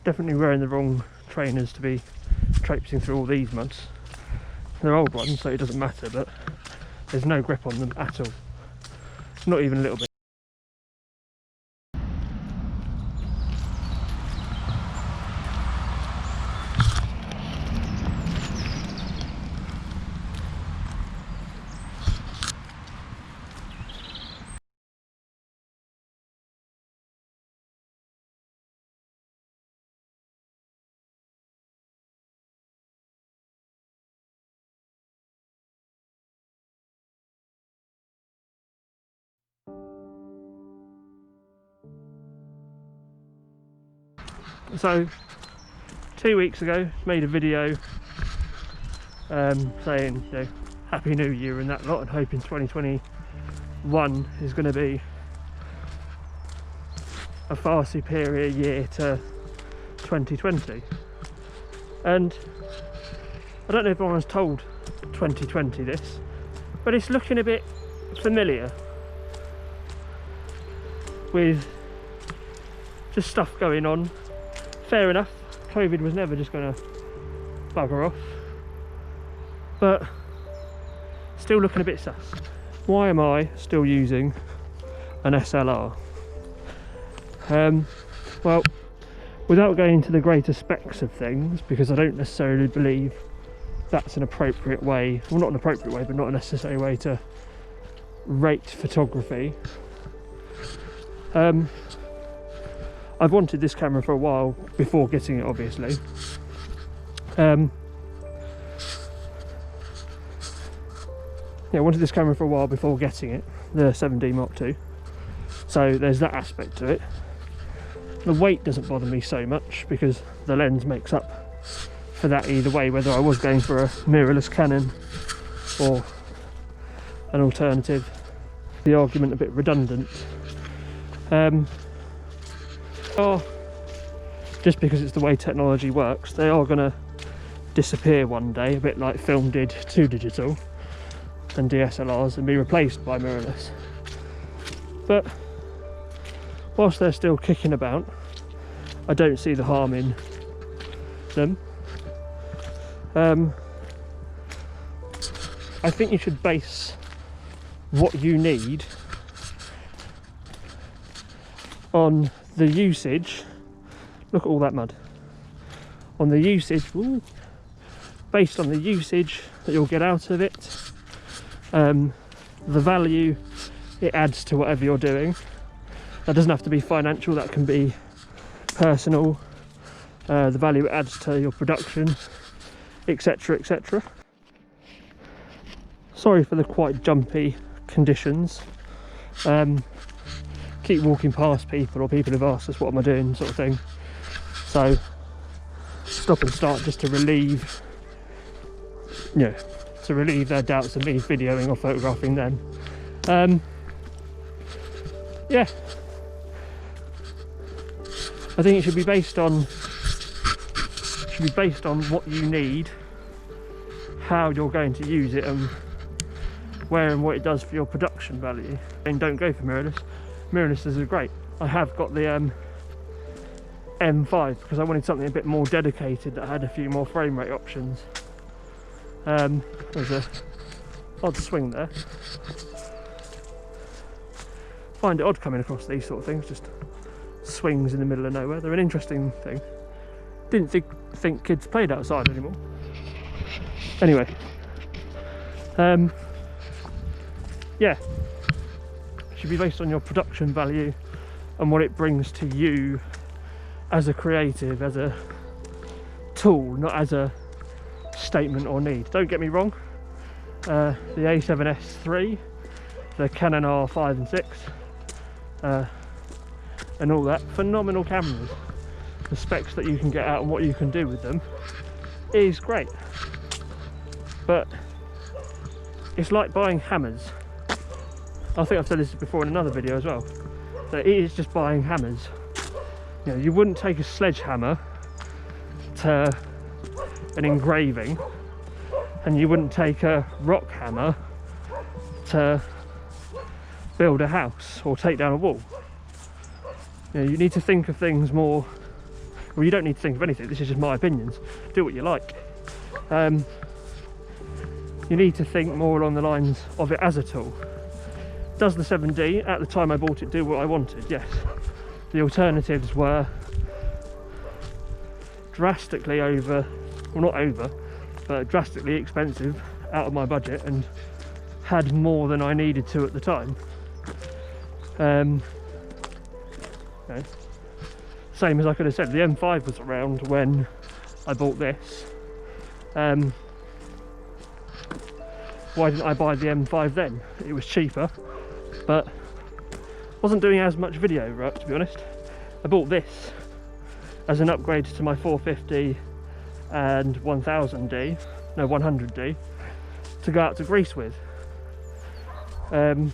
Definitely wearing the wrong trainers to be traipsing through all these muds. They're old ones, so it doesn't matter, but there's no grip on them at all. Not even a little bit. So 2 weeks ago made a video saying, you know, Happy New Year and that lot, and hoping 2021 is going to be a far superior year to 2020. And I don't know if anyone's told 2020 this, but it's looking a bit familiar with just stuff going on. Fair enough, COVID was never just going to bugger off, but still looking a bit sus. Why am I still using an SLR? Well, without going into the greater specs of things, because I don't necessarily believe that's an appropriate way, well, not an appropriate way, but not a necessary way to rate photography. I've wanted this camera for a while before getting it, obviously. Yeah, I wanted this camera for a while before getting it, the 7D Mark II. So there's that aspect to it. The weight doesn't bother me so much because the lens makes up for that either way, whether I was going for a mirrorless Canon or an alternative. The argument a bit redundant. Just because it's the way technology works, they are going to disappear one day, a bit like film did to digital and DSLRs, and be replaced by mirrorless. But whilst they're still kicking about, I don't see the harm in them. I think you should base what you need on the usage. Look at all that mud. On the usage, based on the usage that you'll get out of it, the value it adds to whatever you're doing. That doesn't have to be financial, that can be personal, the value it adds to your production, etc, etc. Sorry for the quite jumpy conditions. Keep walking past people, or people have asked us what am I doing, sort of thing. So stop and start just to relieve, you know, to relieve their doubts of me videoing or photographing them. Yeah, I think it should be based on what you need, how you're going to use it, and where and what it does for your production value. And don't go for mirrorless. Mirrorlesses are great. I have got the M5 because I wanted something a bit more dedicated that had a few more frame rate options. There's a odd swing there. Find it odd coming across these sort of things, just swings in the middle of nowhere. They're an interesting thing. Didn't think kids played outside anymore. Anyway, yeah, should be based on your production value and what it brings to you as a creative, as a tool, not as a statement or need. Don't get me wrong, the A7S III, the Canon R5 and 6, and all that, phenomenal cameras. The specs that you can get out and what you can do with them is great, but it's like buying hammers. I think I've said this before in another video as well, that it is just buying hammers. You know, you wouldn't take a sledgehammer to an engraving, and you wouldn't take a rock hammer to build a house or take down a wall. You know, you need to think of things more Well, you don't need to think of anything, this is just my opinions. Do what you like. You need to think more along the lines of it as a tool. Does the 7D, at the time I bought it, do what I wanted? Yes. The alternatives were drastically over, well not over, but drastically expensive, out of my budget, and had more than I needed to at the time. You know, same as I could have said, the M5 was around when I bought this. Why didn't I buy the M5 then? It was cheaper, but wasn't doing as much video work, to be honest. I bought this as an upgrade to my 450 and 1000D, no 100D, to go out to Greece with, and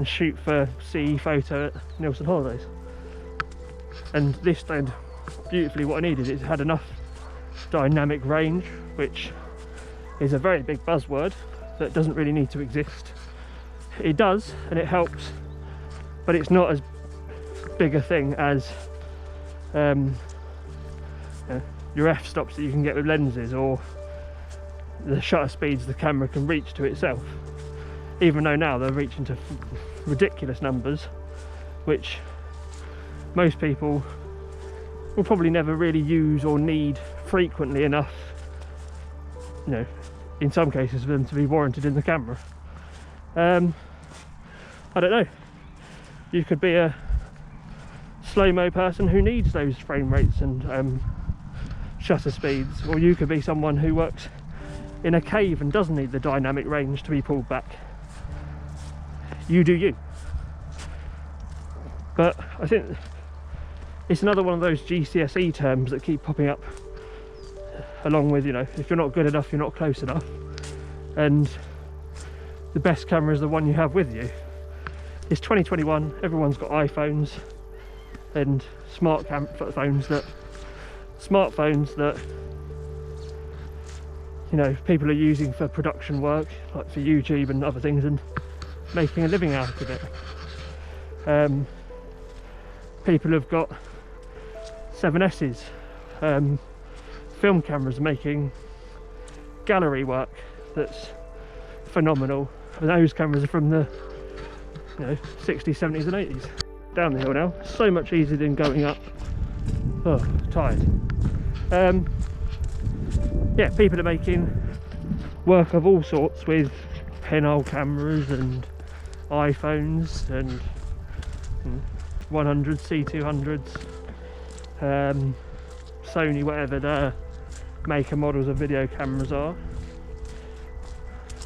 shoot for CE photo at Nielsen Holidays. And this did beautifully what I needed. It had enough dynamic range, which is a very big buzzword that doesn't really need to exist. It does, and it helps, but it's not as big a thing as your f-stops that you can get with lenses, or the shutter speeds the camera can reach to itself, even though now they're reaching to ridiculous numbers, which most people will probably never really use or need frequently enough, you know, in some cases for them to be warranted in the camera. I don't know, you could be a slow-mo person who needs those frame rates and shutter speeds, or you could be someone who works in a cave and doesn't need the dynamic range to be pulled back. You do you. But I think it's another one of those GCSE terms that keep popping up, along with, you know, if you're not good enough, you're not close enough, and the best camera is the one you have with you. It's 2021, everyone's got iPhones and smartphones that you know, people are using for production work, like for YouTube and other things, and making a living out of it. People have got 7S's, film cameras making gallery work that's phenomenal, and those cameras are from the, you know, 60s, 70s and 80s. Down the hill now, so much easier than going up. Oh, tired. Yeah, people are making work of all sorts with pinhole cameras and iPhones and 100s, C200s, Sony, whatever their maker models of video cameras are.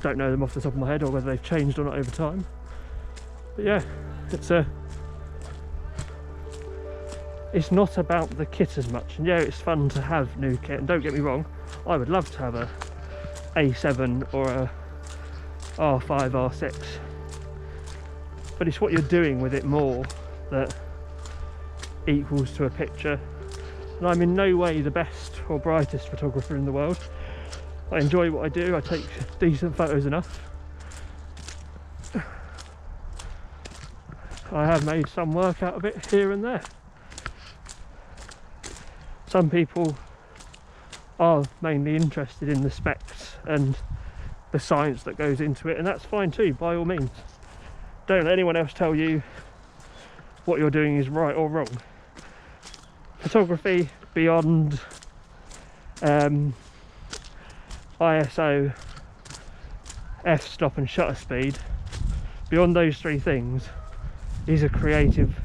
Don't know them off the top of my head, or whether they've changed or not over time. But yeah, it's not about the kit as much. And yeah, it's fun to have new kit, and don't get me wrong, I would love to have a A7 or a R5, R6, but it's what you're doing with it more that equals to a picture. And I'm in no way the best or brightest photographer in the world. I enjoy what I do, I take decent photos enough. I have made some work out of it here and there. Some people are mainly interested in the specs and the science that goes into it, and that's fine too, by all means. Don't let anyone else tell you what you're doing is right or wrong. Photography beyond ISO, f-stop and shutter speed, beyond those three things, is a creative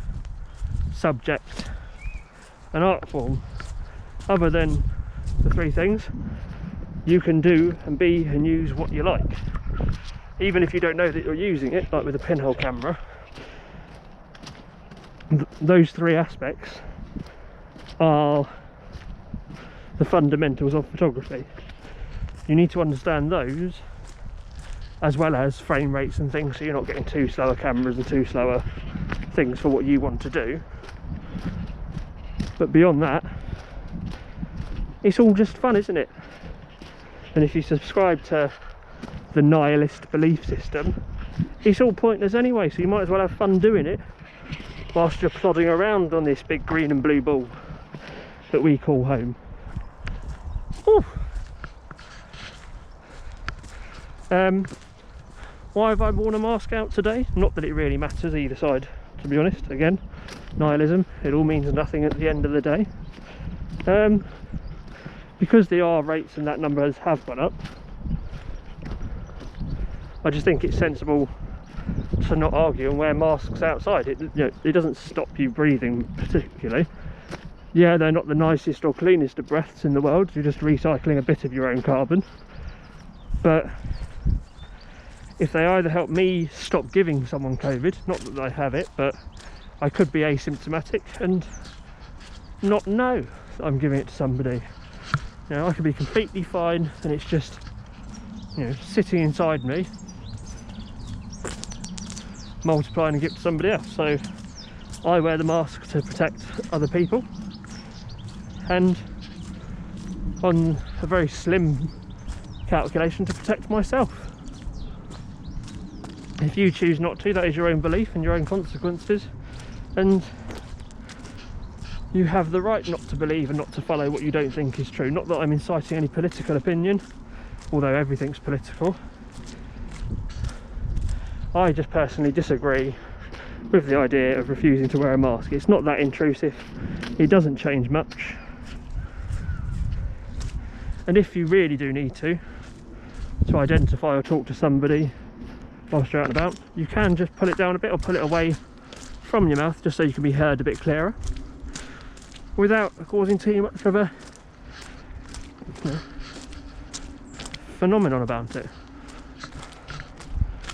subject, an art form. Other than the three things, you can do and be and use what you like, even if you don't know that you're using it, like with a pinhole camera. Those three aspects are the fundamentals of photography. You need to understand those, as well as frame rates and things, so you're not getting too slower cameras and too slower things for what you want to do. But beyond that, it's all just fun, isn't it? And if you subscribe to the nihilist belief system, it's all pointless anyway, so you might as well have fun doing it. whilst you're plodding around on this big green and blue ball that we call home. Ooh. Why have I worn a mask out today? Not that it really matters either side, to be honest. Again, nihilism, it all means nothing at the end of the day. Because the R rates and that numbers have gone up, I just think it's sensible to not argue and wear masks outside. It doesn't stop you breathing particularly. Yeah, they're not the nicest or cleanest of breaths in the world, you're just recycling a bit of your own carbon, but if they either help me stop giving someone COVID, not that I have it, but I could be asymptomatic and not know that I'm giving it to somebody. You know, I could be completely fine and it's just, you know, sitting inside me, multiplying and give it to somebody else. So I wear the mask to protect other people, and on a very slim calculation to protect myself. If you choose not to, that is your own belief and your own consequences, and you have the right not to believe and not to follow what you don't think is true. Not that I'm inciting any political opinion, although everything's political. I just personally disagree with the idea of refusing to wear a mask. It's not that intrusive, it doesn't change much, and if you really do need to identify or talk to somebody whilst you're out and about, you can just pull it down a bit or pull it away from your mouth just so you can be heard a bit clearer without causing too much of a phenomenon about it.